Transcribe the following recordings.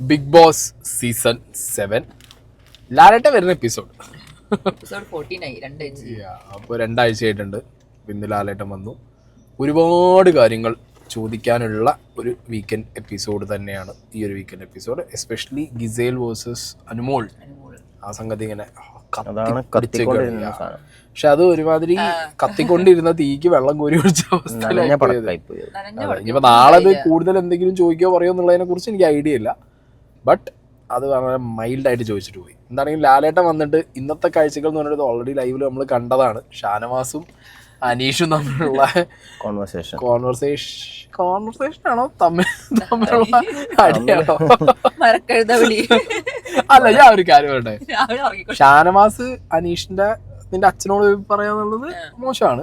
Big boss season 7 ലാലേട്ട വരുന്ന episode 49 അപ്പോൾ 2 ആഴ്ചയായിട്ടുണ്ട്. ഇന്ന് ലാലേട്ടൻ വന്നു. ഒരുപാട് കാര്യങ്ങൾ ചോദിക്കാനുള്ള ഒരു വീക്കെൻഡ് എപ്പിസോഡ് തന്നെയാണ് ഈ ഒരു weekend episode. Especially Giselle versus Anumol. ആ സംഗതി ഇങ്ങനെ പക്ഷെ അത് ഒരുമാതിരി കത്തിക്കൊണ്ടിരുന്ന തീക്ക് വെള്ളം കോരി ഒഴിച്ച അവസ്ഥയിലായി. ഇനിയിപ്പോ നാളെ അത് കൂടുതൽ എന്തെങ്കിലും ചോദിക്കോ പറയോ എന്നുള്ളതിനെ കുറിച്ച് എനിക്ക് ഐഡിയ ഇല്ല. ബട്ട് അത് വളരെ മൈൽഡായിട്ട് ചോദിച്ചിട്ട് പോയി. എന്താണെങ്കിലും ലാലേട്ടൻ വന്നിട്ട് ഇന്നത്തെ കാഴ്ചകൾ എന്ന് പറഞ്ഞത് ഓൾറെഡി ലൈവിൽ നമ്മൾ കണ്ടതാണ്. ഷാനവാസും അനീഷും തമ്മിലുള്ള കോൺവെർസേഷൻ ആണോ തമ്മിലുള്ള അടിയാണോ? അല്ല, ഞാൻ ഒരു കാര്യം പറയട്ടെ. ഷാനവാസ് അനീഷിന്റെ നിന്റെ അച്ഛനോട് പറയാന്നുള്ളത് മോശമാണ്.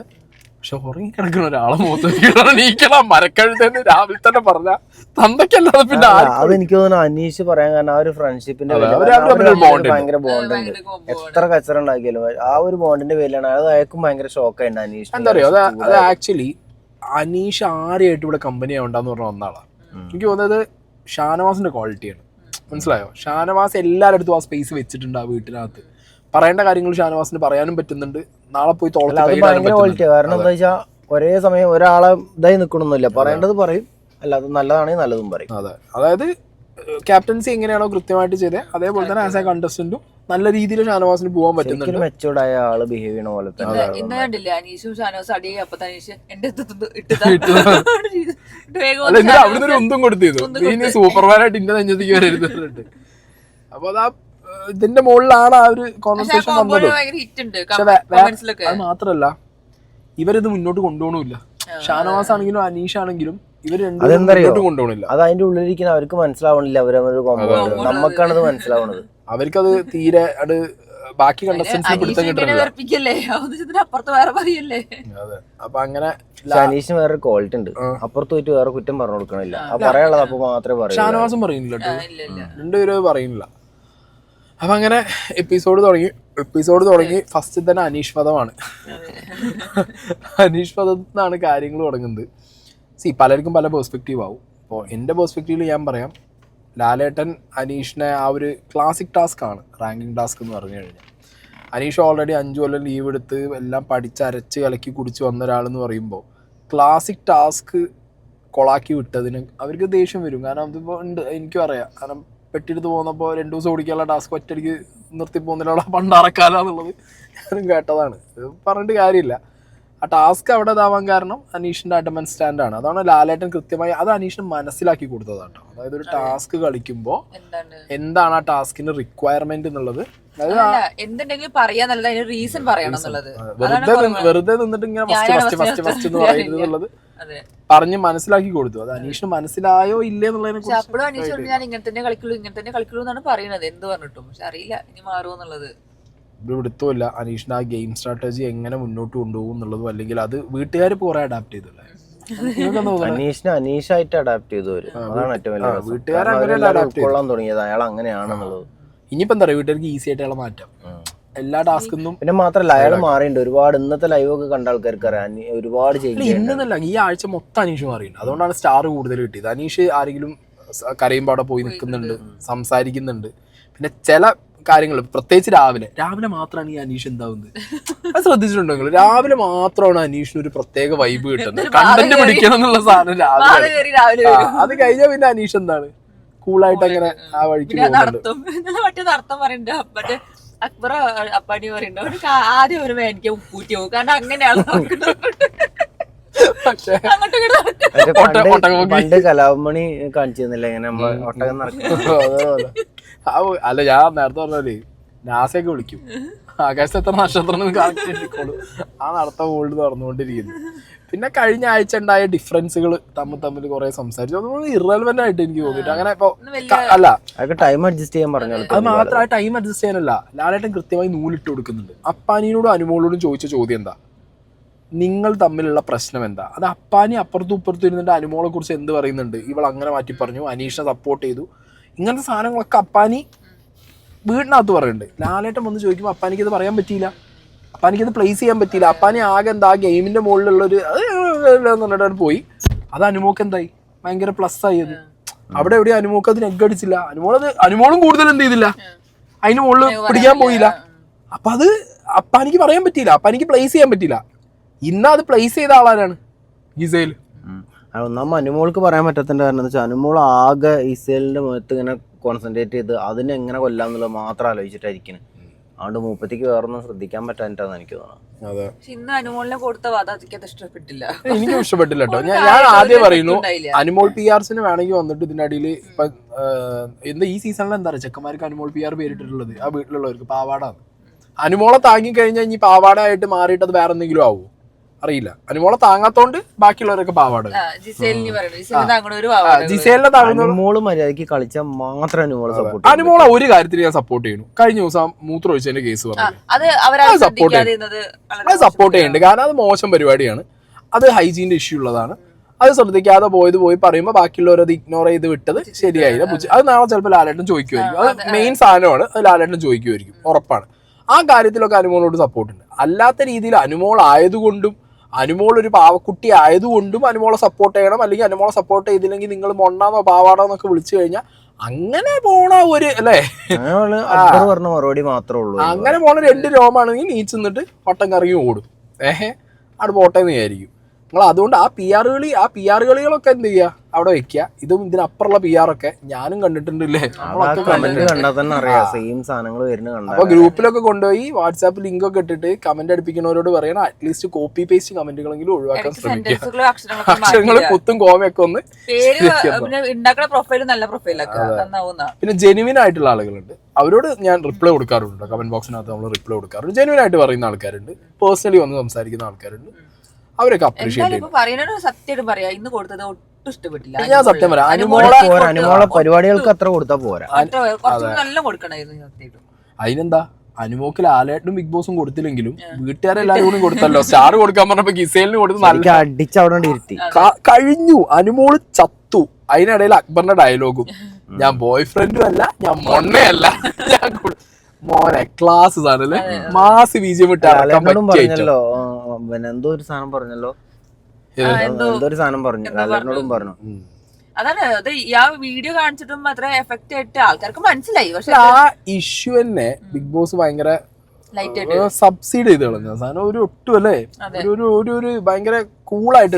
പക്ഷെ ഉറങ്ങി കിടക്കുന്ന ഒരാളെ നീക്കണം മരക്കഴുതെന്ന് രാവിലെ തന്നെ പറഞ്ഞ തന്തയ്ക്കല്ലാതെ പിന്നെ അതെനിക്ക് തോന്നുന്നു അനീഷ് പറയാൻ കാരണം ആ ഒരു ഫ്രണ്ട്ഷിപ്പിന്റെ ഭയങ്കര ബോണ്ടുണ്ട്. എത്ര കച്ചറ ഉണ്ടാക്കിയാലും ആ ഒരു ബോണ്ടിന്റെ പേരിലാണ് അത് അയക്കും ഭയങ്കര ഷോക്കായിട്ട് അനീഷ്. എന്താ പറയുക, അത് ആക്ച്വലി അനീഷ് ആരെയായിട്ട് ഇവിടെ കമ്പനി ആവണ്ടെന്ന് പറഞ്ഞ ഒന്നാളാണ്. എനിക്ക് തോന്നുന്നത് ഷാനവാസിന്റെ ക്വാളിറ്റിയാണ്. മനസ്സിലായോ? ഷാനവാസ് എല്ലാവരുടെ അടുത്തും ആ സ്പേസ് വെച്ചിട്ടുണ്ട്. ആ വീട്ടിനകത്ത് പറയേണ്ട കാര്യങ്ങൾ ഷാനവാസിന് പറയാനും പറ്റുന്നുണ്ട്. നാളെ പോയി ഭയങ്കര ക്വാളിറ്റിയാണ്. കാരണം എന്താ വെച്ചാൽ ഒരേ സമയം ഒരാളെ ഇതായി നിൽക്കണമെന്നില്ല. പറയേണ്ടത് പറയും, അല്ലാതെ നല്ലതാണെങ്കിൽ നല്ലതും പറയും. അതെ, അതായത് ക്യാപ്റ്റൻസി എങ്ങനെയാണോ കൃത്യമായിട്ട് ചെയ്തത് അതേപോലെ തന്നെ ആസ് എ കണ്ടസ്റ്റന്റും നല്ല രീതിയിൽ ഷാനവാസിന് പോകാൻ പറ്റുന്നുണ്ട്. മെച്ചൂർഡായ ആള് ബിഹേവ് ചെയ്യണ പോലെ അവിടുന്ന് ഒരു ഒന്നും കൊടുത്തിരുന്നു. സൂപ്പർമാനായിട്ട് ഇന്ന നെഞ്ഞത്തേക്ക് വരരുന്നുണ്ട്. അപ്പൊ അതാ ഇതിന്റെ മുകളിലാണ് ആ ഒരു കോൺവെർസേഷൻ വന്നത്. അത് മാത്രല്ല ഇവരിത് മുന്നോട്ട് കൊണ്ടുപോകണില്ല. ഷാനവാസ് ആണെങ്കിലും അനീഷ് ആണെങ്കിലും ഇവർ രണ്ടും കൊണ്ടുപോകണില്ല. അത് അതിന്റെ ഉള്ളിലിരിക്കുന്ന അവർക്ക് മനസ്സിലാവണില്ല. നമുക്കാണത് മനസ്സിലാവണത്. അവർക്കത് തീരെ അത് ബാക്കി കണ്ടസ്റ്റൻസിന് പിടുത്തം കിട്ടുന്നില്ല. അപ്പൊ അങ്ങനെ അനീഷിന് വേറെ ക്വാളിറ്റി ഉണ്ട്. അപ്പുറത്ത് പോയിട്ട് വേറെ കുറ്റം പറഞ്ഞു കൊടുക്കണില്ല. പറയാനുള്ളത് അപ്പൊ മാത്രമേ പറയൂ. ഷാനവാസും പറയുന്നില്ല, രണ്ടുപേരും പറയുന്നില്ല. അപ്പം അങ്ങനെ എപ്പിസോഡ് തുടങ്ങി ഫസ്റ്റ് തന്നെ അനീഷ് വധമാണ്. അനീഷ് വധത്തിനാണ് കാര്യങ്ങൾ തുടങ്ങുന്നത്. പലർക്കും പല പെർസ്പെക്റ്റീവ് ആവും. അപ്പോൾ എൻ്റെ പെർസ്പെക്റ്റീവിൽ ഞാൻ പറയാം, ലാലേട്ടൻ അനീഷിനെ ആ ഒരു ക്ലാസിക് ടാസ്ക് ആണ് റാങ്കിങ് ടാസ്ക് എന്ന് പറഞ്ഞു കഴിഞ്ഞാൽ. അനീഷ് ഓൾറെഡി 5 കൊല്ലം ലീവ് എടുത്ത് എല്ലാം പഠിച്ചരച്ച് കലക്കി കുടിച്ച് വന്ന ഒരാളെന്ന് പറയുമ്പോൾ ക്ലാസിക് ടാസ്ക് കൊളാക്കി വിട്ടതിന് അവർക്ക് ദേഷ്യം വരും. കാരണം അതിപ്പോൾ ഉണ്ട്, എനിക്കും അറിയാം. കാരണം പെട്ടിയെടുത്ത് പോകുന്നപ്പോൾ 2 ദിവസം ഓടിക്കാനുള്ള ടാസ്ക് ഒറ്റയ്ക്ക് നിർത്തി പോകുന്നതിനുള്ള പണ്ടാറക്കാലാന്നുള്ളത് ഞാനും കേട്ടതാണ്. പറഞ്ഞിട്ട് കാര്യമില്ല. ആ ടാസ്ക് അവിടെ ഇതാവാൻ കാരണം അനീഷിന്റെ അഡമന്റ് സ്റ്റാൻഡാണ്. അതാണ് ലാലേട്ടൻ കൃത്യമായി അത് അനീഷിന് മനസ്സിലാക്കി കൊടുത്തതാട്ടോ. അതായത് ഒരു ടാസ്ക് കളിക്കുമ്പോൾ എന്താണ് ആ ടാസ്കിന്റെ റിക്വയർമെന്റ് എന്നുള്ളത്, വെറുതെ നിന്നിട്ട് ഇങ്ങനെ ഫസ്റ്റ് എന്ന് പറയുന്നത് എന്നുള്ളത് പറഞ്ഞ് മനസ്സിലാക്കി കൊടുത്തു. അത് അനീഷിന് മനസ്സിലായോ ഇല്ലേ എന്നുള്ളതിനെ കുറിച്ച് ഞാൻ ഇങ്ങനെ തന്നെ കളിക്കുള്ളൂ എന്നാണ് പറയുന്നത്. എന്ത് പറഞ്ഞിട്ടും പക്ഷെ അറിയില്ല ഇനി മാറുമെന്നുള്ളത്. ഇവിടുത്തുമില്ല അനീഷിന്റെ ആ ഗെയിം സ്ട്രാറ്റജി എങ്ങനെ മുന്നോട്ട് കൊണ്ടുപോകും എന്നുള്ളതും, അല്ലെങ്കിൽ അത് വീട്ടുകാർ കുറെ അഡാപ്റ്റ് ചെയ്തല്ലേ. അനീഷായിട്ട് അഡാപ്റ്റ് ചെയ്തു വീട്ടുകാർ തുടങ്ങിയത് അയാൾ അങ്ങനെയാണെന്നുള്ളത്. ഇനിയിപ്പോ എന്താ പറയുക, വീട്ടുകാർക്ക് ഈസി ആയിട്ട് അയാളെ മാറ്റാം എല്ലാ ടാസ്കൊന്നും. പിന്നെ മാത്രല്ല അയാൾ മാറിയിട്ടുണ്ട് ഒരുപാട്. ഇന്നത്തെ ലൈവ് ഒക്കെ കണ്ട ആൾക്കാർക്ക് അറിയാം ഒരുപാട് ഇന്നല്ല ഈ ആഴ്ച മൊത്തം അനീഷ് മാറിയിട്ടുണ്ട്. അതുകൊണ്ടാണ് സ്റ്റാർ കൂടുതൽ കിട്ടിയത്. അനീഷ് ആരെങ്കിലും കരയുമ്പോൾ അവിടെ പോയി നിൽക്കുന്നുണ്ട്, സംസാരിക്കുന്നുണ്ട്. പിന്നെ ചില കാര്യങ്ങൾ പ്രത്യേകിച്ച് രാവിലെ മാത്രമാണ് ഈ അനീഷ് എന്താവുന്നത്. അത് ശ്രദ്ധിച്ചിട്ടുണ്ടോ നിങ്ങൾ? രാവിലെ മാത്രമാണ് അനീഷിന് ഒരു പ്രത്യേക വൈബ് കിട്ടുന്നത്. കണ്ടന്റ് പിടിക്കണം എന്നുള്ള സാധനം രാവിലെ. അത് കഴിഞ്ഞാൽ പിന്നെ അനീഷ് എന്താണ് കൂളായിട്ട് അങ്ങനെ ആ വഴിക്ക് പോകുന്നുണ്ട്. അക്ബർ അപ്പാടി പറയുന്നുണ്ട് ആദ്യം ഒരു വേനിക്ക് ഉപ്പൂറ്റി പോകും. കാരണം അങ്ങനെയാണ് പണ്ട് കലാഭമണി കാണിച്ചിരുന്നില്ല ഇങ്ങനെ ഒട്ടകം നടക്കും. അല്ല, ഞാൻ നേരത്തെ പറഞ്ഞാലേ നാസയൊക്കെ വിളിക്കും. ആകാശത്ത് എത്ര നക്ഷത്രം കാണിക്കോളൂ. ആ നടത്തം വേൾഡ് നടന്നുകൊണ്ടിരിക്കുന്നു. പിന്നെ കഴിഞ്ഞ ആഴ്ച ഉണ്ടായ ഡിഫറൻസുകൾ തമ്മിൽ കുറെ സംസാരിച്ചു. അതൊന്നും ഇറലവന്റ് ആയിട്ട് എനിക്ക് തോന്നിയിട്ട് അങ്ങനെ ഇപ്പൊ അല്ല ടൈം അഡ്ജസ്റ്റ് ചെയ്യാൻ പറഞ്ഞു. അത് മാത്രമായി ടൈം അഡ്ജസ്റ്റ് ചെയ്യാനല്ല, ലാലേട്ടൻ കൃത്യമായി നൂലിട്ട് കൊടുക്കുന്നുണ്ട്. അപ്പാനിയോടും അനുമോളോടും ചോദിച്ച ചോദ്യം എന്താ, നിങ്ങൾ തമ്മിലുള്ള പ്രശ്നം എന്താ? അത് അപ്പാനി അപ്പുറത്തും ഇപ്പുറത്തും ഇരുന്നിട്ട് അനുമോളെ കുറിച്ച് എന്ത് പറയുന്നുണ്ട്, ഇവൾ അങ്ങനെ മാറ്റി പറഞ്ഞു, അനീഷിനെ സപ്പോർട്ട് ചെയ്തു, ഇങ്ങനത്തെ സാധനങ്ങളൊക്കെ അപ്പാനി വീടിനകത്ത് പറയുന്നുണ്ട്. ലാലേട്ടൻ വന്ന് ചോദിക്കുമ്പോൾ അപ്പാനിക്ക് അത് പറയാൻ പറ്റിയില്ല, അപ്പാനിക്കത് പ്ലേസ് ചെയ്യാൻ പറ്റിയില്ല. അപ്പാനി ആകെ എന്താ ഗെയിമിന്റെ മുകളിലുള്ളൊരു എന്നിട്ട് പോയി. അത് അനുമോക്ക് എന്തായി ഭയങ്കര പ്ലസ് ആയി. അത് അവിടെ എവിടെ അനുമോൾക്ക് അതിന് എഗ് അടിച്ചില്ല. അനുമോളും കൂടുതൽ എന്ത് ചെയ്തില്ല, അതിന് മുകളിൽ പിടിക്കാൻ പോയില്ല. അപ്പൊ അത് അപ്പാനിക്ക് പറയാൻ പറ്റിയില്ല, അപ്പാനിക്ക് പ്ലേസ് ചെയ്യാൻ പറ്റില്ല. ഇന്ന് അത് പ്ലേസ് ചെയ്ത ആളാരാണ്? ഗിസേൽ. ഒന്നാമത് അനുമോൾക്ക് പറയാൻ പറ്റത്തിന്റെ കാരണം എന്താ വെച്ചാൽ അനുമോൾ ആകെ ഇസേലിന്റെ മുഖത്ത് ഇങ്ങനെ കോൺസെൻട്രേറ്റ് ചെയ്ത് അതിനെ എങ്ങനെ കൊല്ലാന്നുള്ളത് മാത്രം ആലോചിച്ചിട്ടായിരിക്കണം. അതുകൊണ്ട് മൂപ്പത്തിക്ക് വേറൊന്നും ശ്രദ്ധിക്കാൻ പറ്റാനിട്ടാന്ന് എനിക്ക് തോന്നുന്നത്. ഇന്ന് അനുമോളിനെ കൊടുത്ത വാദത്തിക്ക് ഇഷ്ടപ്പെട്ടില്ല, എനിക്കും ഇഷ്ടപ്പെട്ടില്ല കേട്ടോ. ഞാൻ ആദ്യം പറയുന്നു, അനുമോൾ PRസിന് വേണമെങ്കിൽ വന്നിട്ട് ഇതിന്റെ അടിയിൽ ഇപ്പൊ എന്താ ഈ സീസണിൽ എന്താ പറയുക, ചെക്കന്മാർക്ക് അനുമോൾ PR പേരിട്ടിട്ടുള്ളത് ആ വീട്ടിലുള്ളവർക്ക് പാവാടാണ്. അനുമോളെ താങ്ങി കഴിഞ്ഞാൽ ഇനി പാവാടായിട്ട് മാറിയിട്ട് അത് വേറെ എന്തെങ്കിലും ആവുമോ അറിയില്ല. അനുമോളെ താങ്ങാത്തോണ്ട് ബാക്കിയുള്ളവരൊക്കെ പാവാട. ജിസേലിനെ അനുമോള് മര്യാദക്ക് കളിച്ചാൽ മാത്രം അനുമോളെ ഒരു കാര്യത്തിൽ ഞാൻ സപ്പോർട്ട് ചെയ്യുന്നു. കഴിഞ്ഞ ദിവസം മൂത്രം ഒഴിച്ചതിന്റെ കേസ് പറഞ്ഞു, അത് സപ്പോർട്ട് ചെയ്യുന്നുണ്ട്. കാരണം അത് മോശം പരിപാടിയാണ്, അത് ഹൈജീന്റെ ഇഷ്യൂ ഉള്ളതാണ്. അത് ശ്രദ്ധിക്കാതെ പോയി പറയുമ്പോൾ ബാക്കിയുള്ളവരത് ഇഗ്നോർ ചെയ്ത് വിട്ടത് ശരിയായില്ല. അത് നാളെ ചിലപ്പോൾ ലാലേട്ടൻ ചോദിക്കുമായിരിക്കും. അത് മെയിൻ സാധനമാണ്, അത് ലാലേട്ടൻ ചോദിക്കുമായിരിക്കും, ഉറപ്പാണ്. ആ കാര്യത്തിലൊക്കെ അനുമോളോട് സപ്പോർട്ടുണ്ട്. അല്ലാത്ത രീതിയിൽ അനുമോൾ ആയതുകൊണ്ടും അനുമോൾ ഒരു പാവക്കുട്ടി ആയതുകൊണ്ടും അനുമോളെ സപ്പോർട്ട് ചെയ്യണം, അല്ലെങ്കിൽ അനുമോളെ സപ്പോർട്ട് ചെയ്തില്ലെങ്കിൽ നിങ്ങൾ മൊണ്ണാന്നോ പാവാടോ എന്നൊക്കെ വിളിച്ചു കഴിഞ്ഞാൽ അങ്ങനെ പോണ ഒരു അല്ലേ പറഞ്ഞ മറുപടി മാത്രമേ ഉള്ളൂ. അങ്ങനെ പോണ 2 രോമാണെങ്കിൽ നീച്ച് നിന്നിട്ട് വട്ടം കറങ്ങി ഓടും. അവിടെ പോട്ടെന്ന് വിചാരിക്കും നിങ്ങൾ. അതുകൊണ്ട് ആ PR കളികളൊക്കെ എന്ത് ചെയ്യുക, അവിടെ വെക്കുക. ഇതും ഇതിനപ്പുറമുള്ള PR ഒക്കെ ഞാനും കണ്ടിട്ടുണ്ടല്ലേ, അപ്പൊ ഗ്രൂപ്പിലൊക്കെ കൊണ്ടുപോയി വാട്സാപ്പ് ലിങ്ക് ഒക്കെ ഇട്ടിട്ട് കമന്റ് അടുപ്പിക്കുന്നവരോട് പറയണം അറ്റ്ലീസ്റ്റ് കോപ്പി പേസ്റ്റ് കമന്റുകളെങ്കിലും ഒഴിവാക്കാൻ ശ്രമിക്കുക. അക്ഷരങ്ങൾ കുത്തും കോമയൊക്കെ ഒന്ന്. പിന്നെ ജെനുവിൻ ആയിട്ടുള്ള ആളുകളുണ്ട്, അവരോട് ഞാൻ റിപ്ലൈ കൊടുക്കാറുണ്ട്. കമന്റ് ബോക്സിനകത്ത് നമ്മൾ റിപ്ലൈ കൊടുക്കാറുണ്ട്. ജെനുവിൻ ആയിട്ട് പറയുന്ന ആൾക്കാരുണ്ട്, പേഴ്സണലി വന്ന് സംസാരിക്കുന്ന ആൾക്കാരുണ്ട്. അവരൊക്കെ അപ്രീഷിയേറ്റ് ചെയ്യും. ഞാൻ സത്യം പറയാം, അനുമോളെ പരിപാടികൾക്ക് അത്ര കൊടുത്താൽ പോരാ. അതിനെന്താ, അനുമോക്ക് ലാലേട്ടനും ബിഗ് ബോസും കൊടുത്തില്ലെങ്കിലും വീട്ടുകാരെല്ലാരും കൂടി കൊടുത്തല്ലോ. സ്റ്റാർ കൊടുക്കാൻ പറഞ്ഞപ്പോ ഗിസേലിന് കൊടുത്ത് നല്ല അടിച്ചവിടെ ഇരുത്തി കഴിഞ്ഞു. അനുമോള് ചത്തു. അതിനിടയിൽ അക്ബറിന്റെ ഡയലോഗും, ഞാൻ ബോയ് ഫ്രണ്ടും അല്ല, ഞാൻ മൊണ്ണയല്ല, ഞാൻ മോനെ ക്ലാസ് സാധനല്ലേ, മാസ് ബീജം ഇട്ട് പറഞ്ഞല്ലോ. എന്തോ ഒരു സാധനം പറഞ്ഞല്ലോ, പറഞ്ഞു. അതാണ് അത് ആ വീഡിയോ കാണിച്ചിട്ടും അത്ര എഫക്റ്റ് ആയിട്ട് ആൾക്കാർക്ക് മനസ്സിലായി. പക്ഷെ ആ ഇഷ്യൂ തന്നെ ബിഗ് ബോസ് ഭയങ്കര സബ്സീഡ് ചെയ്ത് കളഞ്ഞ സാധനം. ഒരു ഒട്ടും അല്ലേ, ഒരു ഭയങ്കര കൂളായിട്ട്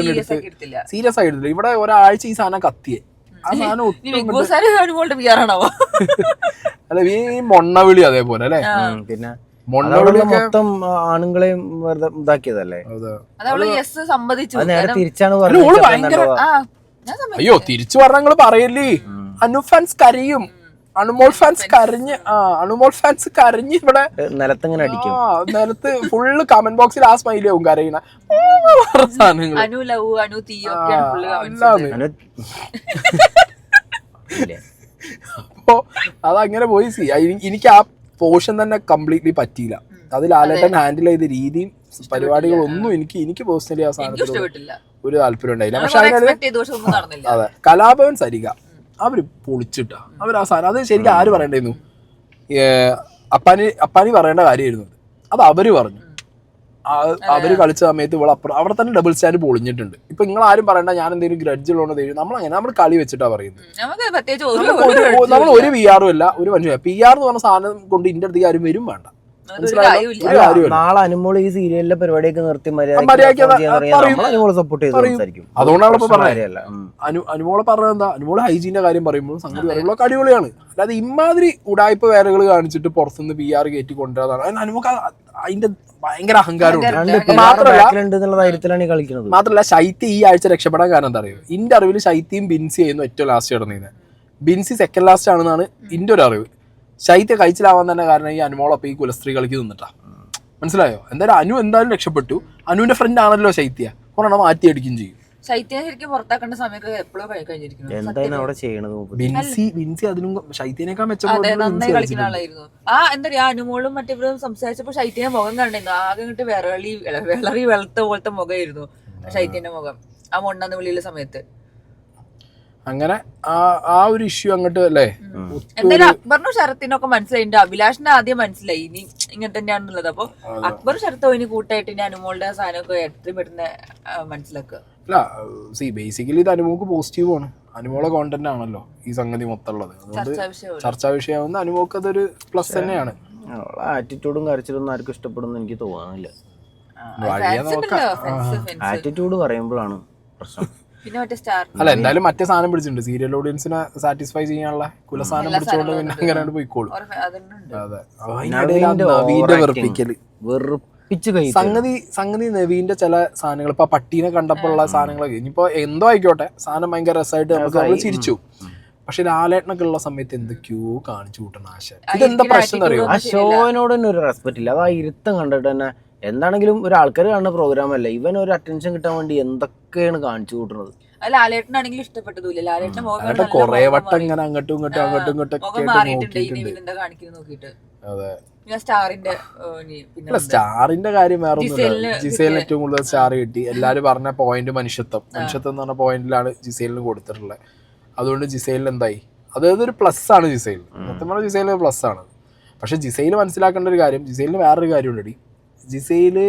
സീരിയസ് ആയിട്ടില്ല. ഇവിടെ ഒരാഴ്ച ഈ സാധനം കത്തിയേ. ആ സാധനം അല്ല ഈ മൊണ്ണവിളി അതേപോലെ അല്ലേ. പിന്നെ മൊണ്ണവിളി മൊത്തം ആണുങ്ങളെയും ഇതാക്കിയതല്ലേ. നേരെ തിരിച്ചാണ് അയ്യോ തിരിച്ചു പറഞ്ഞ പറയല്ലേ. അനു ഫാൻസ് കരയും, അനുമോൾ ഫാൻസ് കരഞ്ഞ് ഇവിടെ നിലത്തിങ്ങനെ അടിക്കും. നിലത്ത് ഫുള്ള് കമന്റ് ബോക്സിൽ ആ സ്മൈലി ആവും കരയുന്ന സാധനങ്ങൾ. അപ്പോ അതങ്ങനെ പോയി. എനിക്ക് ആ പോർഷൻ തന്നെ കംപ്ലീറ്റ്ലി പറ്റിയില്ല. അത് ലാലേട്ടൻ ഹാൻഡിൽ ചെയ്ത രീതിയും പരിപാടികളൊന്നും എനിക്ക് പേഴ്സണലി ആ സാധനത്തിൽ ഒരു താല്പര്യം ഉണ്ടായില്ല. പക്ഷെ അതെ കലാഭവൻ സരിക അവര് പൊളിച്ചിട്ടാ അവർ ആ സാധനം. അത് ശരിക്കും ആര് പറയണ്ടായിരുന്നു, അപ്പാനി പറയേണ്ട കാര്യമായിരുന്നു. അത് അവര് പറഞ്ഞു. അവര് കളിച്ച സമയത്ത് ഇവിടെ അപ്പുറം അവിടെ തന്നെ ഡബിൾ സ്റ്റാൻഡ് പൊളിഞ്ഞിട്ടുണ്ട്. ഇപ്പൊ നിങ്ങൾ ആരും പറയണ്ട ഞാൻ എന്തെങ്കിലും ഗ്രഡ്ജ് ഉള്ളതെന്ന് തരും. നമ്മൾ കളി വെച്ചിട്ടാ പറയുന്നത്. നമ്മൾ ഒരു PR അല്ല, ഒരു മനുഷ്യൻ PR എന്ന് പറഞ്ഞ സാധനം കൊണ്ട് ഇന്റെ അടുത്തേക്ക് ആരും വരും വേണ്ട. നാളെ അനുമോൾ ഈ സീരിയലിലെ പരിപാടിയൊക്കെ നിർത്തി സപ്പോർട്ട് ചെയ്ത് അതുകൊണ്ടാണ് അനുമോളെ പറഞ്ഞത്. എന്താ അനുമോള് ഹൈജീന്റെ കാര്യം പറയുമ്പോൾ സംഗതി പറയുമ്പോഴൊക്കെ അടിപൊളിയാണ്. അല്ലാതെ ഇമാതിരി ഉടായ്പ വേലകൾ കാണിച്ചിട്ട് പുറത്തുനിന്ന് PR കയറ്റി കൊണ്ടുവരാതാണ്. അനുമോക്ക് അതിന്റെ ഭയങ്കര അഹങ്കാരമുണ്ട്. മാത്രല്ല ശൈത്യ ഈ ആഴ്ച രക്ഷപ്പെടാൻ കാരണം എന്താ അറിയോ, ഇന്റെ അറിവിൽ ശൈത്യയും ബിൻസി ആയിരുന്നു ഏറ്റവും ലാസ്റ്റ് കിടന്നിരുന്നത്. ബിൻസി സെക്കൻഡ് ലാസ്റ്റ് ആണെന്നാണ് ഇന്റെ ഒരു അറിവ്. ശൈത്യ കഴിച്ചിലാവാൻ തന്നെ കാരണം ഈ അനുമോളൊപ്പം ഈ കുലസ്ത്രീ കളിക്ക് നിന്നിട്ടാ. മനസ്സിലായോ? എന്തായാലും അനു എന്തായാലും രക്ഷപ്പെട്ടു. അനുവിന്റെ ഫ്രണ്ട് ആണല്ലോ ശൈത്യ, ഒരെണ്ണം മാറ്റി അടിക്കുകയും ചെയ്യും. ശൈത്യനെ ശരിക്കും പുറത്താക്കേണ്ട സമയമൊക്കെ എപ്പോഴും കഴിഞ്ഞിരിക്കുന്നു. ബിൻസി അതിനും ശൈത്യനേക്കാൾ നന്നായി കളിക്കുന്ന ആളായിരുന്നു. എന്താ പറയാ അനുമോളും മറ്റേവരും സംസാരിച്ചപ്പോ ശൈത്യന്റെ മുഖം കണ്ടിരുന്നു. ആകെ ഇങ്ങോട്ട് വിളറി വെളുത്ത പോലത്തെ മുഖമായിരുന്നു ശൈത്യന്റെ മുഖം ആ മൊണ്ണന്ന് വിളിയുള്ള സമയത്ത്. അങ്ങനെ ആ ഒരു ഇഷ്യൂ അങ്ങോട്ട് അല്ലേ. എന്തായാലും അക്ബറിനും ശരത്തിനൊക്കെ മനസ്സിലായിട്ടുണ്ട്. അഭിലാഷിന് ആദ്യം മനസ്സിലായി ഇനി ഇങ്ങനെ തന്നെയാണെന്നുള്ളത്. അപ്പൊ അക്ബർ ശരത്തോ ഇനി കൂട്ടായിട്ട് ഇനി അനുമോളുടെ സാധനമൊക്കെ എത്രയും പെട്ടെന്ന് മനസ്സിലാക്കുക. അല്ല ബേസിക്കലി ഇത് അനുമോൾക്ക് പോസിറ്റീവ് ആണ്. അനുമോളെ കോണ്ടന്റ് ആണല്ലോ ഈ സംഗതി മൊത്തം ഉള്ളത്. അതുകൊണ്ട് ചർച്ചാ വിഷയമാവുന്ന അനുമോൾക്ക് അതൊരു പ്ലസ് തന്നെയാണ്. ആറ്റിറ്റ്യൂഡും കരച്ചിലൊന്നും ആർക്കും ഇഷ്ടപ്പെടുന്നു എനിക്ക് തോന്നുന്നില്ല. ആറ്റിറ്റ്യൂഡ് പറയുമ്പോഴാണ് പ്രശ്നം. പിന്നെ മറ്റേ സ്റ്റാർ അല്ല എന്തായാലും മറ്റേ സാധനം പിടിച്ചിട്ടുണ്ട്. സീരിയൽ ഓഡിയൻസിനെ സാറ്റിസ്ഫൈ ചെയ്യാനുള്ള കുലസാധനം പിടിച്ചോണ്ട് പിന്നെ അങ്ങനെ പോയിക്കോളും. അതെ നവീന്റെ വെറുപ്പിക്കല് സംഗതി നവീന്റെ ചില സാധനങ്ങൾ ഇപ്പൊ പട്ടീനെ കണ്ടപ്പോൾ ഉള്ള സാധനങ്ങളൊക്കെ ഇനിയിപ്പോ എന്തോ ആയിക്കോട്ടെ സാധനം ഭയങ്കര രസമായിട്ട് നമ്മൾ ചിരിച്ചു. പക്ഷെ ലാലേട്ടനൊക്കെ ഉള്ള സമയത്ത് എന്തൊക്കെയോ കാണിച്ചു കൂട്ടണം ആശ. ഇതെന്താ പ്രശ്നം അറിയോ? ആ ഷോനോട് തന്നെ ഒരു റെസ്പെക്ട് ഇല്ല. അത് ആ ഇരുത്തം കണ്ടിട്ട് തന്നെ എന്താണെങ്കിലും ഒരു ആൾക്കാർ കാണുന്ന പ്രോഗ്രാം അല്ല. ഇവൻ ഒരു അറ്റൻഷൻ കിട്ടാൻ വേണ്ടി എന്തൊക്കെയാണ് കാണിച്ചു കൂട്ടുന്നത്. ലാലേട്ടനാണെങ്കിലും ഇഷ്ടപ്പെട്ടതുമില്ല. ലാലേട്ടൻ കൊറേ വട്ടം ഇങ്ങനെ അങ്ങോട്ടും ഇങ്ങോട്ടും സ്റ്റാറിന്റെ കാര്യം വേറെ ഒന്നുമില്ല. ജിസേലിന് ഏറ്റവും കൂടുതൽ സ്റ്റാർ കിട്ടി. എല്ലാരും പറഞ്ഞ പോയിന്റ് മനുഷ്യത്വം എന്ന് പറഞ്ഞ പോയിന്റിലാണ് ജിസേലിന് കൊടുത്തിട്ടുള്ളത്. അതുകൊണ്ട് ജിസേലിന് എന്തായി, അതായത് ഒരു പ്ലസ് ആണ് ജിസേൽ. സത്യം പറഞ്ഞാൽ ജിസേലിന് പ്ലസ് ആണ്. പക്ഷെ ജിസേൽ മനസ്സിലാക്കേണ്ട ഒരു കാര്യം, ജിസേലിന് വേറൊരു കാര്യം ഉണ്ടടി. ജിസേല്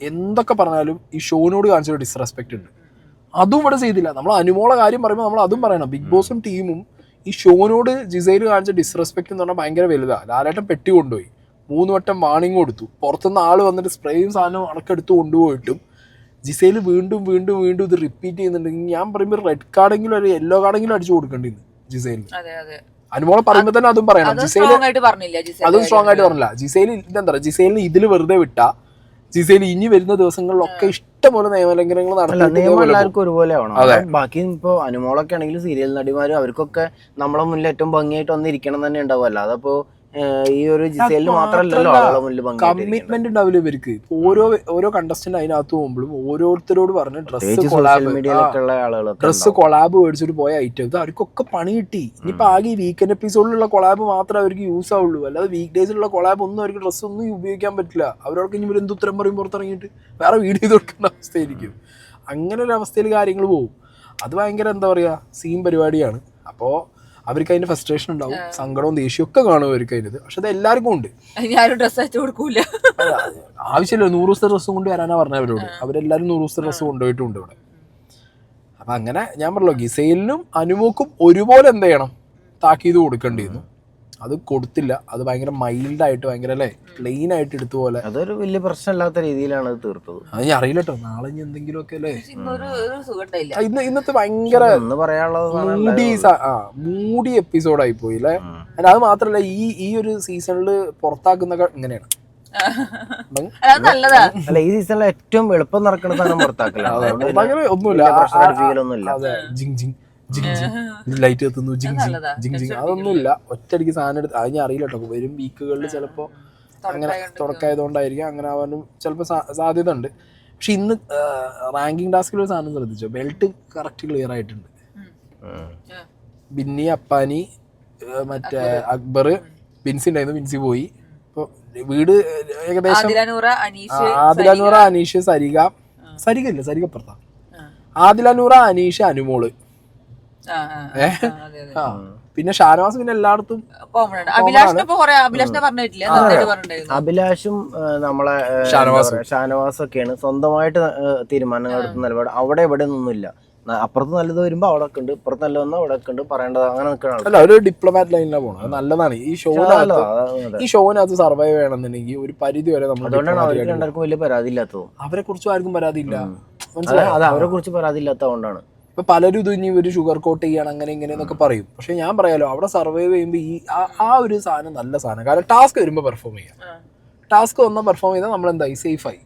എന്തൊക്കെ പറഞ്ഞാലും ഈ ഷോനോട് കാണിച്ചൊരു ഡിസ്റെസ്പെക്ട് ഉണ്ട്. അതും ഇവിടെ ചെയ്തില്ല. നമ്മൾ അനുമോളെ കാര്യം പറയുമ്പോൾ നമ്മൾ അതും പറയണം. ബിഗ് ബോസും ടീമും ഈ ഷോനോട് ജിസേല് കാണിച്ച ഡിസ്റെസ്പെക്ട് എന്ന് പറഞ്ഞാൽ ഭയങ്കര വലുതാണ്. ലാലേട്ടൻ പെട്ടി കൊണ്ടുപോയി 3 വട്ടം വാണിംഗ് കൊടുത്തു. പുറത്തുനിന്ന് ആള് വന്നിട്ട് സ്പ്രേയും സാധനവും അടക്കെടുത്ത് കൊണ്ടുപോയിട്ടും ജിസേല് വീണ്ടും വീണ്ടും വീണ്ടും ഇത് റിപ്പീറ്റ് ചെയ്യുന്നുണ്ടെങ്കിൽ ഞാൻ പറയുമ്പോൾ റെഡ് കാർഡെങ്കിലും ഒരു യെല്ലോ കാർഡെങ്കിലും അടിച്ചു കൊടുക്കേണ്ടിന്ന് ജിസേലിന്. അനുമോളെ പറയുമ്പോൾ തന്നെ അതും പറയണം. ജിസേല് അതും സ്ട്രോങ് ആയിട്ട് പറഞ്ഞില്ല. ജിസേല് ഇതെന്താ പറയുക, ജിസേലിന് ഇതിൽ വെറുതെ വിട്ടാ ജിസേൽ ഇനി വരുന്ന ദിവസങ്ങളിലൊക്കെ ഇഷ്ടംപോലെ നിയമലംഘനങ്ങൾ നിയമം എല്ലാവർക്കും ഒരുപോലെ ആവണം. ബാക്കി ഇപ്പൊ അനുമോളൊക്കെ ആണെങ്കിലും സീരിയൽ നടിമാരും അവർക്കൊക്കെ നമ്മളെ മുന്നിൽ ഏറ്റവും ഭംഗിയായിട്ട് വന്നിരിക്കണം തന്നെ ഉണ്ടാവും. അല്ലാതെ ഇപ്പൊ ഈ ഒരു ജിസേലിന് മാത്രമല്ലല്ലോ ആളുടെ മുന്നിൽ കമ്മിറ്റ്മെന്റ് ഉണ്ടാവില്ല ഇവർക്ക്. ഓരോ കണ്ടസ്റ്റന്റ് അതിനകത്ത് പോകുമ്പോഴും ഓരോരുത്തരോട് പറഞ്ഞ് ഡ്രസ്സ് കൊളാബ് മേടിച്ചിട്ട് പോയ ഐറ്റം അവർക്കൊക്കെ പണി കിട്ടി. ഇനിയിപ്പോ ആകെ ഈ വീക്കെൻഡ് എപ്പിസോഡിലുള്ള കൊളാബ് മാത്രമേ അവർക്ക് യൂസ് ആവുള്ളൂ. അല്ലാതെ വീക്ക് ഡേയ്സിലുള്ള കൊളാബ് ഒന്നും അവർക്ക് ഡ്രസ്സ് ഒന്നും ഉപയോഗിക്കാൻ പറ്റില്ല. അവരോടൊക്കെ ഇനി എന്ത് ഉത്തരം പറയും പുറത്തിറങ്ങിയിട്ട് വേറെ വീഡിയോ ചെയ്ത് കൊടുക്കേണ്ട അവസ്ഥയായിരിക്കും. അങ്ങനെ ഒരു അവസ്ഥയിൽ കാര്യങ്ങൾ പോകും. അത് ഭയങ്കര എന്താ പറയാ സീൻ പരിപാടിയാണ്. അപ്പോൾ അവർക്ക് അതിന്റെ ഫ്രസ്ട്രേഷൻ ഉണ്ടാവും, സങ്കടവും ദേഷ്യവും ഒക്കെ കാണും അവർക്ക് അതിനത്. പക്ഷെ അത് എല്ലാവർക്കും ഉണ്ട്. ആവശ്യമില്ല 100 ദിവസത്തെ ഡ്രസ്സും കൊണ്ട് വരാനാ പറഞ്ഞ അവരോട്. അവരെല്ലാരും 100 ദിവസത്തെ ഡ്രസ്സ് കൊണ്ടുപോയിട്ടുണ്ട് ഇവിടെ. അപ്പൊ അങ്ങനെ ഞാൻ പറഞ്ഞല്ലോ ഗിസേലിനും അനുമോക്കും ഒരുപോലെ എന്ത് ചെയ്യണം, താക്കീത് കൊടുക്കേണ്ടിയിരുന്നു. അത് കൊടുത്തില്ല. അത് ഭയങ്കര മൈൽഡായിട്ട് ഭയങ്കര അല്ലേ പ്ലെയിൻ ആയിട്ട് എടുത്ത പോലെ. അതൊരു വലിയ പ്രശ്നമില്ലാത്ത രീതിയിലാണ് അത് തീർത്തത്. അത് ഞാൻ അറിയില്ല കേട്ടോ. നാളെ ഇനി എന്തെങ്കിലും ഒക്കെ അല്ലേ. ഇന്നത്തെ ഭയങ്കര മൂടി എപ്പിസോഡായി പോയി അല്ലേ. അത് മാത്രല്ല ഈ ഒരു സീസണിൽ പുറത്താക്കുന്ന ഇങ്ങനെയാണ്. അല്ല ഈ സീസണിൽ ഏറ്റവും എളുപ്പം നടക്കുന്ന സാധനം പുറത്താക്കല. ഒന്നുമില്ല. ലൈറ്റ് കത്തുന്നു ജിങ് അതൊന്നുമില്ല. ഒറ്റയടിക്ക് സാധനം എടുത്ത് അത് ഞാൻ അറിയില്ല കേട്ടോ. വരും വീക്കുകളിൽ ചിലപ്പോ അങ്ങനെ തുടക്കമായതുകൊണ്ടായിരിക്കും അങ്ങനെ ആവാനും ചിലപ്പോൾ സാധ്യത ഉണ്ട്. പക്ഷെ ഇന്ന് റാങ്കിങ് ടാസ്കിൽ ഒരു സാധനം ശ്രദ്ധിച്ചോ, ബെൽറ്റ് കറക്റ്റ് ക്ലിയർ ആയിട്ടുണ്ട്. ബിന്നി, അപ്പാനി, മറ്റേ അക്ബർ, ബിൻസി ഉണ്ടായിരുന്നു, ബിൻസി പോയി. ഇപ്പൊ വീട് ഏകദേശം ആദിലനൂറ, അനീഷ്, സരിക ഇല്ല, സരിക പുറത്താ. ആദിലനൂറ, അനീഷ്, അനുമോള്, പിന്നെ ഷാനവാസ് പിന്നെ എല്ലായിടത്തും. അഭിലാഷും നമ്മളെ ഷാനവാസും ഒക്കെയാണ് സ്വന്തമായിട്ട് തീരുമാനങ്ങൾ എടുക്കുന്ന നിലപാട്. അവിടെ ഇവിടെ ഒന്നുമില്ല. അപ്പുറത്ത് നല്ലത് വരുമ്പോ അവിടെ ഉണ്ട്, ഇപ്പുറത്ത് നല്ല വന്നാൽ അവിടെ ഉണ്ട്, പറയേണ്ടത് അങ്ങനെ നിൽക്കണം. അല്ല ഒരു ഡിപ്ലോമാറ്റ് ലൈനിലാണ് പോകണം. അത് നല്ലതാണ്. ഈ ഷോനകത്ത് സർവൈവ് ചെയ്യണമെന്നുണ്ടെങ്കിൽ ഒരു പരിധി വരെ നമ്മൾ. അതുകൊണ്ടാണ് അവർക്ക് രണ്ടാർക്കും വലിയ പരാതി ഇല്ലാത്തത്. അവരെ കുറിച്ച് ആർക്കും പരാതിയില്ല. അത് അവരെ കുറിച്ച് പരാതി ഇല്ലാത്തതുകൊണ്ടാണ്. ഇപ്പൊ പലരും ഇത് ഇനി ഒരു ഷുഗർ കോട്ട് ചെയ്യണം അങ്ങനെ ഇങ്ങനെ എന്നൊക്കെ പറയും. പക്ഷെ ഞാൻ പറയാലോ അവിടെ സർവൈവ് ചെയ്യുമ്പോൾ ആ ഒരു സാധനം നല്ല സാധനം. കാരണം ടാസ്ക് വരുമ്പോൾ പെർഫോം ചെയ്യാം. ടാസ്ക് വന്നാൽ പെർഫോം ചെയ്താൽ നമ്മൾ എന്തായി സേഫായി.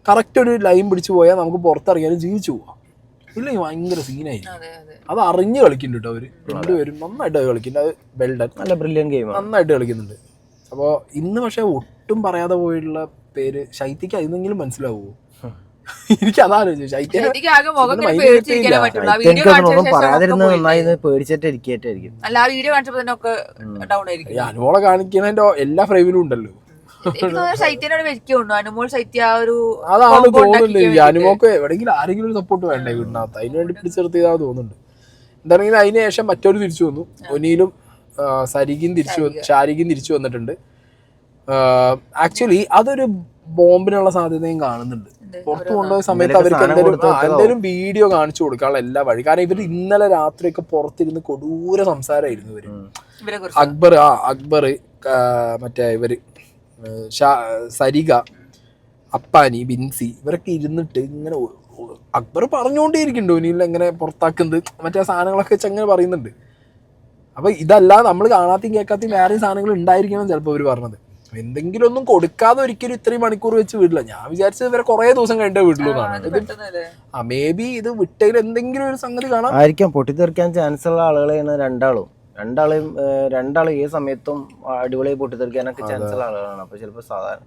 കറക്റ്റ് ഒരു ലൈൻ പിടിച്ചു പോയാൽ നമുക്ക് പുറത്തിറങ്ങിയാലും ജീവിച്ചു പോവാം. ഇല്ലെങ്കിൽ ഭയങ്കര സീനായി. അത് അറിഞ്ഞ് കളിക്കുന്നുണ്ട് കേട്ടോ. അവര് രണ്ടുപേരും നന്നായിട്ട് കളിക്കുന്നുണ്ട്. അത് വെൽഡൺ, നല്ല ബ്രില്യൻ ഗെയിം, നന്നായിട്ട് കളിക്കുന്നുണ്ട്. അപ്പോൾ ഇന്ന് പക്ഷെ ഒട്ടും പറയാതെ പോയിട്ടുള്ള പേര് ശൈത്യക്ക് അതെങ്കിലും മനസ്സിലാവുമോ? എനിക്ക് അതാണ് അനുമോളെ കാണിക്കുന്നതിന്റെ എല്ലാ ഫ്രെയിമിലും ഉണ്ടല്ലോ. അതാണ് തോന്നുന്നുണ്ട്. അനുമോക്ക് എവിടെയെങ്കിലും ആരെങ്കിലും ഒരു സപ്പോർട്ട് വേണ്ടേ വീടിനകത്ത്. അതിന് വേണ്ടി പിടിച്ചെടുത്തതാ തോന്നുന്നുണ്ട്. എന്താണെങ്കിൽ അതിന് ശേഷം മറ്റൊരു തിരിച്ചു വന്നു. ഒനിയിലും ഷാരിഖും തിരിച്ചു വന്നിട്ടുണ്ട്. ആക്ച്വലി അതൊരു ബോംബിനുള്ള സാധ്യതയും കാണുന്നുണ്ട്. പുറത്തു കൊണ്ടുപോയ സമയത്ത് അവർക്ക് എന്തെങ്കിലും വീഡിയോ കാണിച്ചു കൊടുക്കാനുള്ള എല്ലാ വഴി. കാരണം ഇവർ ഇന്നലെ രാത്രിയൊക്കെ പുറത്തിരുന്ന് കൊടൂര സംസാരമായിരുന്നു ഇവര്. അക്ബർ മറ്റേ ഇവര് സരിക, അപ്പാനി, ബിൻസി ഇവരൊക്കെ ഇരുന്നിട്ട് ഇങ്ങനെ അക്ബർ പറഞ്ഞുകൊണ്ടേയിരിക്കുന്നുണ്ട് ഒനിയിൽ എങ്ങനെ പുറത്താക്കുന്നത് മറ്റേ സാധനങ്ങളൊക്കെ വെച്ച് അങ്ങനെ പറയുന്നുണ്ട്. അപ്പൊ ഇതല്ല നമ്മൾ കാണാത്തയും കേൾക്കാത്തയും വേറെ സാധനങ്ങൾ ഉണ്ടായിരിക്കണം ചിലപ്പോൾ ഇവർ പറഞ്ഞത്. എന്തെങ്കിലും ഒന്നും കൊടുക്കാതെ ഒരിക്കലും ഇത്രയും മണിക്കൂർ വെച്ച് വിടില്ല. ഞാൻ വിചാരിച്ചത് ഇവരെ കുറെ ദിവസം കഴിഞ്ഞേ വീട്ടിലൂ എന്നാണ്. മേ ബി ഇത് വിട്ടതിൽ എന്തെങ്കിലും ഒരു സംഗതി കാണാം ആയിരിക്കാം. പൊട്ടിത്തെറിക്കാൻ ചാൻസ് ഉള്ള ആളുകളെയാണ് രണ്ടാളും ഈ സമയത്തും അടിപൊളിയായി പൊട്ടിത്തെറിക്കാനൊക്കെ ചാൻസ് ഉള്ള ആളുകളാണ്. അപ്പൊ ചിലപ്പോൾ സാധാരണ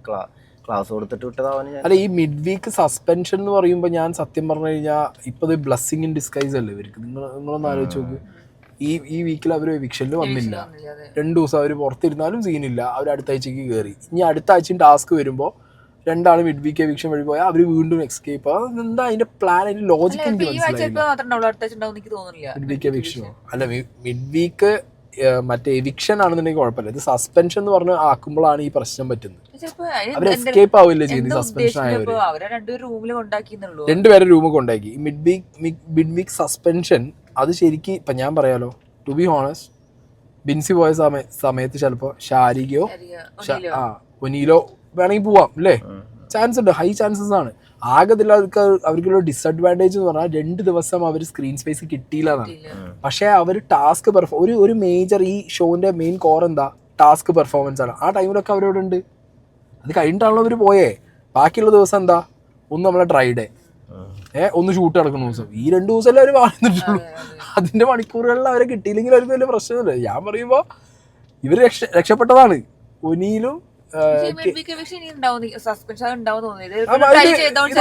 ക്ലാസ് കൊടുത്തിട്ട് വിട്ടതാവാൻ. അല്ല, ഈ മിഡ് വീക്ക് സസ്പെൻഷൻ എന്ന് പറയുമ്പോൾ ഞാൻ സത്യം പറഞ്ഞു കഴിഞ്ഞാൽ ഇപ്പൊ ഇത് ബ്ലെസ്സിങ് ഇൻ ഡിസ്ഗൈസ് അല്ലേ ഇവർക്ക്. നിങ്ങളൊന്ന് ആലോചിച്ച് നോക്ക്. ഈ വീക്കിൽ അവർ എവിക്ഷനിൽ വന്നില്ല. 2 ദിവസം അവർ പുറത്തിരുന്നാലും സീനില്ല. അവർ അടുത്ത ആഴ്ചക്ക് കയറി. ഇനി അടുത്ത ആഴ്ചയും ടാസ്ക് വരുമ്പോൾ രണ്ടാളും മിഡ് വീക്ക് എവിക്ഷൻ വഴി പോയാൽ അവർ വീണ്ടും എസ്കേപ്പ്. എന്താ അതിന്റെ പ്ലാൻ, അതിന്റെ ലോജിക് എനിക്ക് മനസ്സിലായില്ല. മിഡ് വീക്ക് എവിക്ഷനോ അല്ല, മിഡ് വീക്ക് മറ്റേ എവിക്ഷൻ ആണെന്നുണ്ടെങ്കിൽ കുഴപ്പമില്ല. ഇത് സസ്പെൻഷൻ എന്ന് പറഞ്ഞ് ആക്കുമ്പോഴാണ് ഈ പ്രശ്നം പറ്റുന്നത്. അവർ എസ്കേപ്പ് ആവില്ല ചെയ്യുന്നത്. സസ്പെൻഷൻ ആയവര് 2 പേരെ റൂമിൽ കൊണ്ടാക്കി. മിഡ് വീക്ക് സസ്പെൻഷൻ അത് ശരിക്കും ഇപ്പൊ ഞാൻ പറയാലോ, ടു ബി ഹോണസ്റ്റ്, ബിൻസി പോയ സമയത്ത് ചിലപ്പോ ഷാരിഖയോ ഒനീലോ വേണമെങ്കിൽ പോവാം അല്ലേ? ചാൻസ് ഉണ്ട്, ഹൈ ചാൻസസ് ആണ്. ആകെതിൽ അവർക്കുള്ള ഡിസഡ്വാൻറ്റേജ് എന്ന് പറഞ്ഞാൽ 2 ദിവസം അവർ സ്ക്രീൻ സ്പേസ് കിട്ടിയില്ല എന്നാണ്. പക്ഷെ അവർ ടാസ്ക് ഒരു മേജർ ഈ ഷോന്റെ മെയിൻ കോർ എന്താ, ടാസ്ക് പെർഫോമൻസ് ആണ്. ആ ടൈമിലൊക്കെ അവരോട് ഉണ്ട്. അത് കഴിഞ്ഞിട്ടാണല്ലോ അവർ പോയേ. ബാക്കിയുള്ള ദിവസം എന്താ, ഒന്ന് നമ്മളെ ഡ്രൈഡേ, ഒന്ന് ഷൂട്ട് നടക്കുന്ന ദിവസം. ഈ 2 ദിവസമല്ലേ അവർ വാങ്ങിട്ടുള്ളൂ. അതിന്റെ മണിക്കൂറുകളിൽ അവരെ കിട്ടിയില്ലെങ്കിൽ അവർക്ക് വലിയ പ്രശ്നമില്ല. ഞാൻ പറയുമ്പോ ഇവര് രക്ഷപ്പെട്ടതാണ്. ഒനിയിലും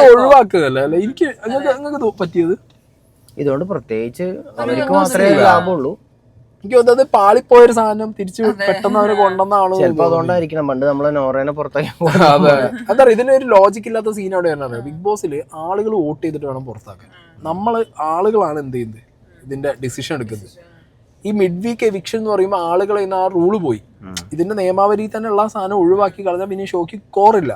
ഒഴിവാക്കുകയല്ലേ അല്ലെ? എനിക്ക് നിങ്ങൾക്ക് പറ്റിയത് ഇതുകൊണ്ട് പ്രത്യേകിച്ച് അവർക്ക് മാത്രമേ ലാഭമുള്ളൂ. എനിക്ക് തോന്നുന്നത് പാളിപ്പോയൊരു സാധനം തിരിച്ചു പെട്ടെന്ന് അവരെ കൊണ്ടുവന്നാണോ ചിലപ്പോ അതുകൊണ്ടായിരിക്കണം പണ്ട് നമ്മളെ നോറേനെ പുറത്താക്കി. അതെ, എന്താ പറയുക, ഇതിനൊരു ലോജിക്ക് ഇല്ലാത്ത സീൻ അവിടെ വരുന്നത്. ബിഗ് ബോസിൽ ആളുകൾ വോട്ട് ചെയ്തിട്ട് വേണം പുറത്താക്കാൻ. ആളുകളാണ് എന്ത് ചെയ്യുന്നത്, ഇതിന്റെ ഡിസിഷൻ എടുക്കുന്നത്. ഈ മിഡ് വീക്ക് എവിക്ഷൻ എന്ന് പറയുമ്പോൾ ആളുകൾ ഇന്ന് ആ റൂള് പോയി. ഇതിന്റെ നിയമാവലി തന്നെ ഉള്ള സാധനം ഒഴിവാക്കി കളഞ്ഞാൽ പിന്നെ ഷോയ്ക്ക് കോറില്ല.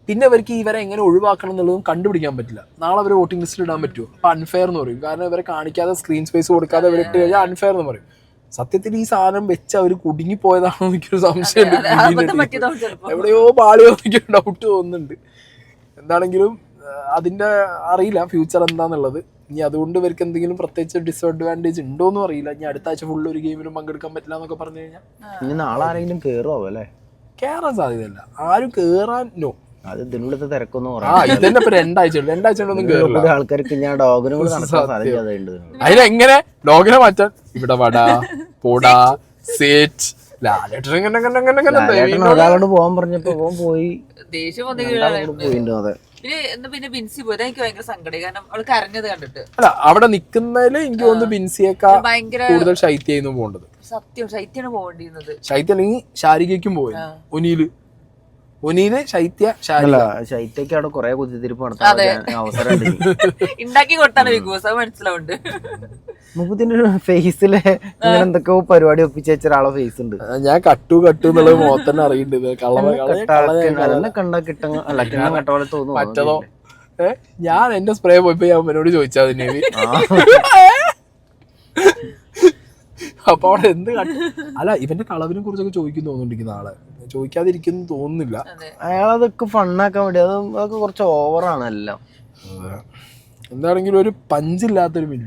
പിന്നെ അവർക്ക് ഇവരെ എങ്ങനെ ഒഴിവാക്കണം എന്നുള്ളതും കണ്ടുപിടിക്കാൻ പറ്റില്ല. നാളെ അവർ വോട്ടിംഗ് ലിസ്റ്റിൽ ഇടാൻ പറ്റുമോ? അപ്പൊ അൺഫെയർ എന്ന് പറയും. കാരണം ഇവരെ കാണിക്കാതെ സ്ക്രീൻ സ്പേസ് കൊടുക്കാതെ ഇവർ ഇട്ട് കഴിഞ്ഞാൽ അൺഫെയർ എന്ന് പറയും. സത്യത്തിൽ ഈ സാധനം വെച്ച് അവർ കുടുങ്ങിപ്പോയതാണോ എനിക്കൊരു സംശയമുണ്ട്. എവിടെയോ പാളിയോ എനിക്ക് ഡൗട്ട് തോന്നുന്നുണ്ട്. എന്താണെങ്കിലും അതിന്റെ അറിയില്ല ഫ്യൂച്ചർ എന്താന്നുള്ളത്. ഇനി അതുകൊണ്ട് ഇവർക്ക് എന്തെങ്കിലും പ്രത്യേകിച്ച് ഡിസഡ്വാൻറ്റേജ് ഉണ്ടോന്നും അറിയില്ല. ഇനി അടുത്ത ആഴ്ച ഫുള്ള് ഒരു ഗെയിമിലും പങ്കെടുക്കാൻ പറ്റില്ല എന്നൊക്കെ പറഞ്ഞു കഴിഞ്ഞാൽ ഇനി നാളെ ആരെങ്കിലും കേറുവോ അല്ലേ? കേറാൻ സാധ്യതയില്ല. ആരും കേറാൻ നോ. അത് ഇതിനുള്ളിലത്തെ തിരക്കൊന്നും ഇതന്നെ ഇപ്പൊ 2 ആഴ്ച ഒന്നും കേറില്ല. ആൾക്കാർക്ക് ഞാൻ ഡോഗിനും കൂടെ നടത്താൻ സാധിക്കാതെ. അതിനെങ്ങനെ ഡോഗിനെ മാറ്റാൻ? ഇവിടെ വടാ പോടാ സേറ്റ് ഒരാളോട് പോകാൻ പറഞ്ഞപ്പോ പോയി. പിന്നെ ബിൻസി പോയത് എനിക്ക് ഭയങ്കര സങ്കടം. കാരണം അവള് കരഞ്ഞത് കണ്ടിട്ട്. അല്ല, അവിടെ നിക്കുന്നതില് എനിക്ക് തോന്നുന്നു ബിൻസിയേക്കാൾ കൂടുതൽ ശൈത്യായിരുന്നു പോകേണ്ടത്. സത്യം, ശൈത്യാണ് പോകേണ്ടിരുന്നത്. ശൈത്യ അല്ലെങ്കിൽ ഷാരിഖയ്ക്കും പോയി. ഒനിയില് ശൈത്യക്ക് അവിടെ കുറെ കുത്തിത്തിരിപ്പ് നടത്താൻ അവസരം ഉണ്ടാക്കി കൊടുത്താണ് ബിഗ് ബോസ്. അത് മനസ്സിലാവുണ്ട്. മുപ്പത്തിന്റെ ഫേസിലെ എന്തൊക്കെയോ പരിപാടി ഒപ്പിച്ച് വെച്ച ഒരാളെ ഫേസ് ഉണ്ട്. ഞാൻ കട്ടു എന്നുള്ളത് മുഖത്തന്നെ അറിയുന്നുണ്ട്. കണ്ട കിട്ടം കട്ട പോലെ തോന്നുന്നു. മറ്റതോ ഞാൻ എന്റെ സ്പ്രേ പോയപ്പോ ഞാൻ അവനോട് ചോദിച്ചാ തന്നെ അപ്പൊ അവിടെ എന്ത് അല്ല, ഇവന്റെ കളവിനെ കുറിച്ചൊക്കെ ചോദിക്കുന്നു തോന്നുന്നുണ്ടിരിക്കുന്ന ആളെ. ചോദിക്കാതിരിക്കുന്നു തോന്നുന്നില്ല. അയാളതൊക്കെ ഫണ്ണാക്കാൻ വേണ്ടി അതൊക്കെ കുറച്ച് ഓവറാണ് എല്ലാം. എന്താണെങ്കിലും ഒരു പഞ്ചില്ലാത്തൊരു മിഡ്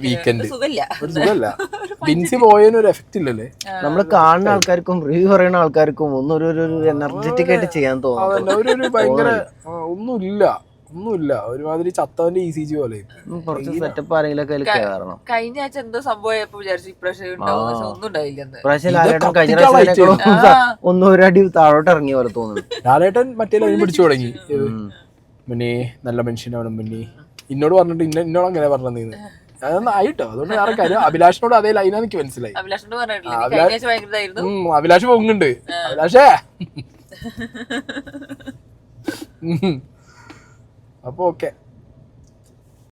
വീക്കെൻഡ് ഒരു സുഖല്ല. ബിൻസി പോയതിനൊരു എഫക്റ്റ് ഇല്ലല്ലേ? നമ്മള് കാണുന്ന ആൾക്കാർക്കും റിവ്യൂ പറയുന്ന ആൾക്കാർക്കും ഒന്നും ഒരു എനർജറ്റിക് ആയിട്ട് ചെയ്യാൻ തോന്നുന്നു. ഒരു ഭയങ്കര ഒന്നുമില്ല. ഒരുമാതിരി ചത്തവന്റെ ECG പോലെ. സെറ്റപ്പ് ആരെങ്കിലും കഴിഞ്ഞ ആഴ്ച എന്തോ സംഭവം വിചാരിച്ചു ഇപ്രാവശ്യം ഒന്നും ഉണ്ടായില്ലെന്ന്. കഴിഞ്ഞ പ്രാവശ്യം ഒന്നും ഒരു അടി താഴോട്ട് ഇറങ്ങിയ പോലെ തോന്നുന്നു. ലാലേട്ടൻ മറ്റേ ലൈൻ പിടിച്ചു തുടങ്ങി. മുന്നേ നല്ല മനുഷ്യനാണ് മുന്നേ ഇന്നോട് പറഞ്ഞിട്ട് ഇന്നോട് അങ്ങനെ പറഞ്ഞത് അതൊന്നും ആയിട്ടോ. അതുകൊണ്ട് വേറെ കാര്യം. അഭിലാഷിനോട് അതേ ലൈനാ എനിക്ക് മനസ്സിലായി. അഭിലാഷ് പൊങ്ങുന്നുണ്ട്. അഭിലാഷേ അപ്പൊ ഓക്കെ.